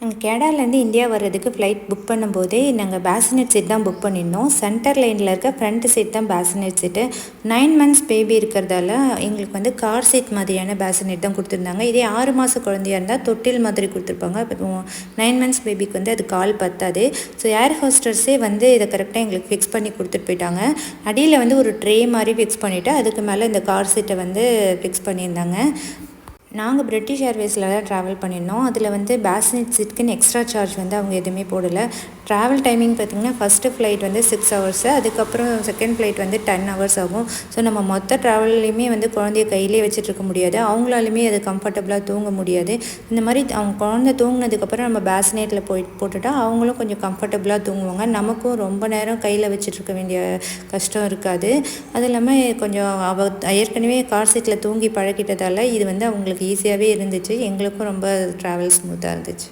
நாங்கள் கேடாலேருந்து இந்தியா வர்றதுக்கு flight book பண்ணும்போதே நாங்கள் பேசினெட் சீட் தான் புக் பண்ணியிருந்தோம். சென்டர் லைனில் இருக்க ஃப்ரண்ட் சீட் தான் பேசினெட் சீட்டு. 9 மந்த்ஸ் பேபி இருக்கிறதால எங்களுக்கு வந்து கார் சீட் மாதிரியான பேசினெட் தான் கொடுத்துருந்தாங்க. இதே 6 மாத குழந்தையாக இருந்தால் தொட்டில் மாதிரி கொடுத்துருப்பாங்க. இப்போ 9 மந்த்ஸ் பேபிக்கு வந்து அது கால் பத்தாது. ஸோ ஏர் ஹோஸ்டர்ஸே வந்து இதை கரெக்டாக எங்களுக்கு ஃபிக்ஸ் பண்ணி கொடுத்துட்டு போயிட்டாங்க. அடியில் வந்து ஒரு ட்ரே மாதிரி ஃபிக்ஸ் பண்ணிவிட்டு அதுக்கு மேலே இந்த கார் சீட்டை வந்து ஃபிக்ஸ் பண்ணியிருந்தாங்க. நாங்கள் பிரிட்டிஷ் ஏர்வேஸில் தான் ட்ராவல் பண்ணியிருந்தோம். அதில் வந்து பேசினெட் சீட்டுக்குன்னு எக்ஸ்ட்ரா சார்ஜ் வந்து அவங்க எதுவுமே போடலை. ட்ராவல் டைமிங் பார்த்திங்கன்னா ஃபஸ்ட்டு ஃப்ளைட் வந்து 6 ஹவர்ஸு, அதுக்கப்புறம் செகண்ட் ஃப்ளைட் வந்து 10 ஹவர்ஸ் ஆகும். ஸோ நம்ம மொத்த ட்ராவல்லையுமே வந்து குழந்தைய கையிலே வச்சுட்ருக்க முடியாது. அவங்களாலுமே அது கம்ஃபர்டபுளாக தூங்க முடியாது. இந்த மாதிரி அவங்க குழந்தை தூங்கினதுக்கப்புறம் நம்ம பேசினெட்டில் போட்டுட்டா அவங்களும் கொஞ்சம் கம்ஃபர்டபுளாக தூங்குவாங்க. நமக்கும் ரொம்ப நேரம் கையில் வச்சுட்ருக்க வேண்டிய கஷ்டம் இருக்காது. அது இல்லாமல் கொஞ்சம் ஏற்கனவே கார் சீட்டில் தூங்கி பழகிட்டதால் இது வந்து அவங்களுக்கு ஈஸியாகவே இருந்துச்சு. எங்களுக்கும் ரொம்ப ட்ராவல் ஸ்மூத்தாக இருந்துச்சு.